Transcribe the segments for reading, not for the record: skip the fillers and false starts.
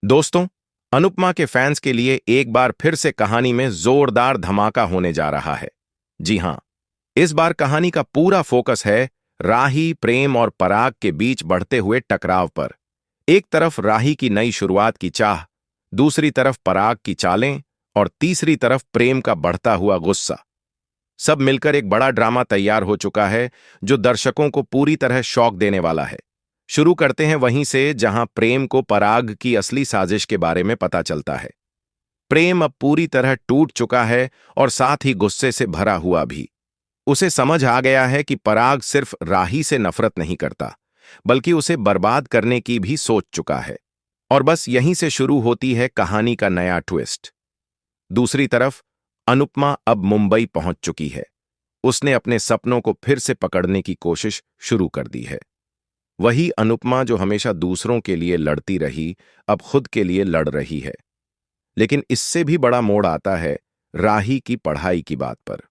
दोस्तों, अनुपमा के फैंस के लिए एक बार फिर से कहानी में जोरदार धमाका होने जा रहा है। जी हां, इस बार कहानी का पूरा फोकस है राही, प्रेम और पराग के बीच बढ़ते हुए टकराव पर। एक तरफ राही की नई शुरुआत की चाह, दूसरी तरफ पराग की चालें और तीसरी तरफ प्रेम का बढ़ता हुआ गुस्सा। सब मिलकर एक बड़ा ड्रामा तैयार हो चुका है जो दर्शकों को पूरी तरह शॉक देने वाला है। शुरू करते हैं वहीं से जहां प्रेम को पराग की असली साजिश के बारे में पता चलता है। प्रेम अब पूरी तरह टूट चुका है और साथ ही गुस्से से भरा हुआ भी। उसे समझ आ गया है कि पराग सिर्फ राही से नफरत नहीं करता, बल्कि उसे बर्बाद करने की भी सोच चुका है। और बस यहीं से शुरू होती है कहानी का नया ट्विस्ट। दूसरी तरफ अनुपमा अब मुंबई पहुंच चुकी है। उसने अपने सपनों को फिर से पकड़ने की कोशिश शुरू कर दी है। वही अनुपमा जो हमेशा दूसरों के लिए लड़ती रही, अब खुद के लिए लड़ रही है। लेकिन इससे भी बड़ा मोड़ आता है राही की पढ़ाई की बात पर।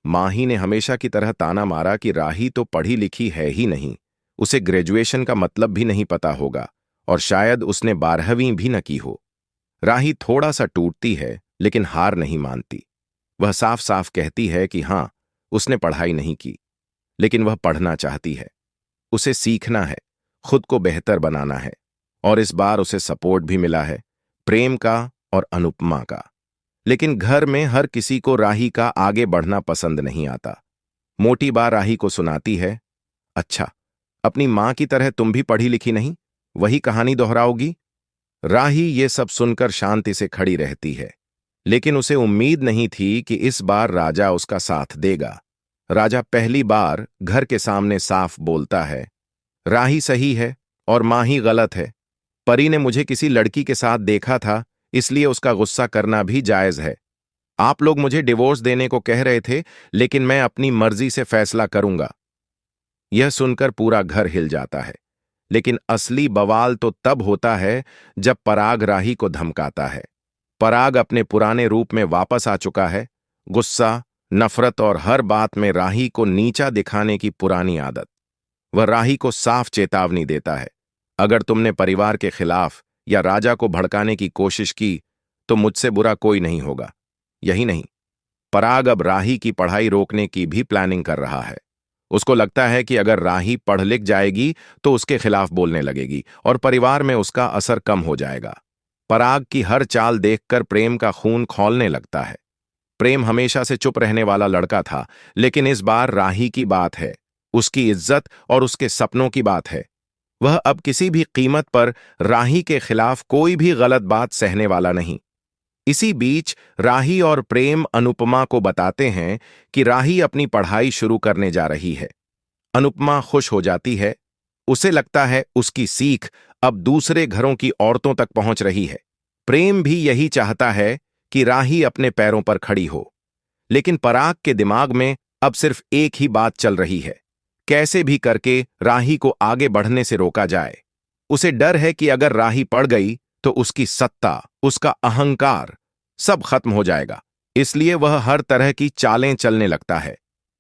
माही ने हमेशा की तरह ताना मारा कि राही तो पढ़ी लिखी है ही नहीं, उसे ग्रेजुएशन का मतलब भी नहीं पता होगा और शायद उसने 12वीं भी न की हो। राही थोड़ा सा टूटती है लेकिन हार नहीं मानती। वह साफ साफ कहती है कि हां, उसने पढ़ाई नहीं की, लेकिन वह पढ़ना चाहती है। उसे सीखना है, खुद को बेहतर बनाना है। और इस बार उसे सपोर्ट भी मिला है, प्रेम का और अनुपमा का। लेकिन घर में हर किसी को राही का आगे बढ़ना पसंद नहीं आता। मोटी बा राही को सुनाती है, अच्छा, अपनी मां की तरह तुम भी पढ़ी लिखी नहीं, वही कहानी दोहराओगी। राही ये सब सुनकर शांति से खड़ी रहती है, लेकिन उसे उम्मीद नहीं थी कि इस बार राजा उसका साथ देगा। राजा पहली बार घर के सामने साफ बोलता है, राही सही है और माही गलत है। परी ने मुझे किसी लड़की के साथ देखा था, इसलिए उसका गुस्सा करना भी जायज है। आप लोग मुझे डिवोर्स देने को कह रहे थे, लेकिन मैं अपनी मर्जी से फैसला करूंगा। यह सुनकर पूरा घर हिल जाता है। लेकिन असली बवाल तो तब होता है जब पराग राही को धमकाता है। पराग अपने पुराने रूप में वापस आ चुका है। गुस्सा, नफरत और हर बात में राही को नीचा दिखाने की पुरानी आदत। वह राही को साफ चेतावनी देता है, अगर तुमने परिवार के खिलाफ या राजा को भड़काने की कोशिश की तो मुझसे बुरा कोई नहीं होगा। यही नहीं, पराग अब राही की पढ़ाई रोकने की भी प्लानिंग कर रहा है। उसको लगता है कि अगर राही पढ़ लिख जाएगी तो उसके खिलाफ बोलने लगेगी और परिवार में उसका असर कम हो जाएगा। पराग की हर चाल देखकर प्रेम का खून खौलने लगता है। प्रेम हमेशा से चुप रहने वाला लड़का था, लेकिन इस बार राही की बात है, उसकी इज्जत और उसके सपनों की बात है। वह अब किसी भी कीमत पर राही के खिलाफ कोई भी गलत बात सहने वाला नहीं। इसी बीच राही और प्रेम अनुपमा को बताते हैं कि राही अपनी पढ़ाई शुरू करने जा रही है। अनुपमा खुश हो जाती है। उसे लगता है उसकी सीख अब दूसरे घरों की औरतों तक पहुंच रही है। प्रेम भी यही चाहता है कि राही अपने पैरों पर खड़ी हो। लेकिन पराग के दिमाग में अब सिर्फ एक ही बात चल रही है, कैसे भी करके राही को आगे बढ़ने से रोका जाए। उसे डर है कि अगर राही पड़ गई तो उसकी सत्ता, उसका अहंकार सब खत्म हो जाएगा। इसलिए वह हर तरह की चालें चलने लगता है।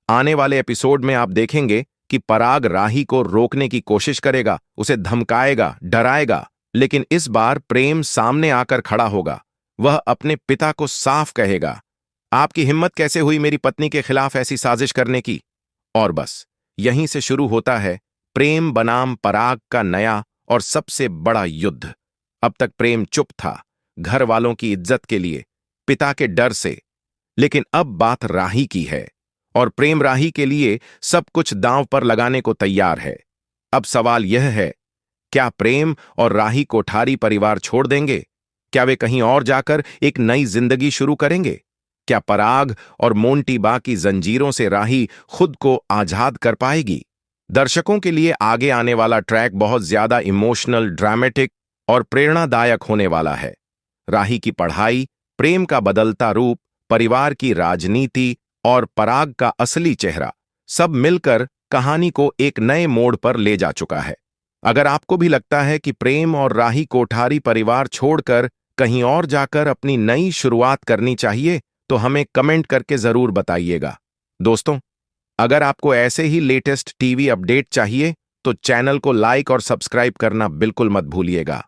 आने वाले एपिसोड में आप देखेंगे कि पराग राही को रोकने की कोशिश करेगा, उसे धमकाएगा, डराएगा। लेकिन इस बार प्रेम सामने आकर खड़ा होगा। वह अपने पिता को साफ कहेगा, आपकी हिम्मत कैसे हुई मेरी पत्नी के खिलाफ ऐसी साजिश करने की। और बस यहीं से शुरू होता है प्रेम बनाम पराग का नया और सबसे बड़ा युद्ध। अब तक प्रेम चुप था, घर वालों की इज्जत के लिए, पिता के डर से। लेकिन अब बात राही की है और प्रेम राही के लिए सब कुछ दांव पर लगाने को तैयार है। अब सवाल यह है, क्या प्रेम और राही कोठारी परिवार छोड़ देंगे? क्या वे कहीं और जाकर एक नई जिंदगी शुरू करेंगे? क्या पराग और मोंटी बा की जंजीरों से राही खुद को आजाद कर पाएगी? दर्शकों के लिए आगे आने वाला ट्रैक बहुत ज्यादा इमोशनल, ड्रामेटिक और प्रेरणादायक होने वाला है। राही की पढ़ाई, प्रेम का बदलता रूप, परिवार की राजनीति और पराग का असली चेहरा सब मिलकर कहानी को एक नए मोड़ पर ले जा चुका है। अगर आपको भी लगता है कि प्रेम और राही कोठारी परिवार छोड़कर कहीं और जाकर अपनी नई शुरुआत करनी चाहिए, तो हमें कमेंट करके जरूर बताइएगा। दोस्तों, अगर आपको ऐसे ही लेटेस्ट टीवी अपडेट चाहिए तो चैनल को लाइक और सब्सक्राइब करना बिल्कुल मत भूलिएगा।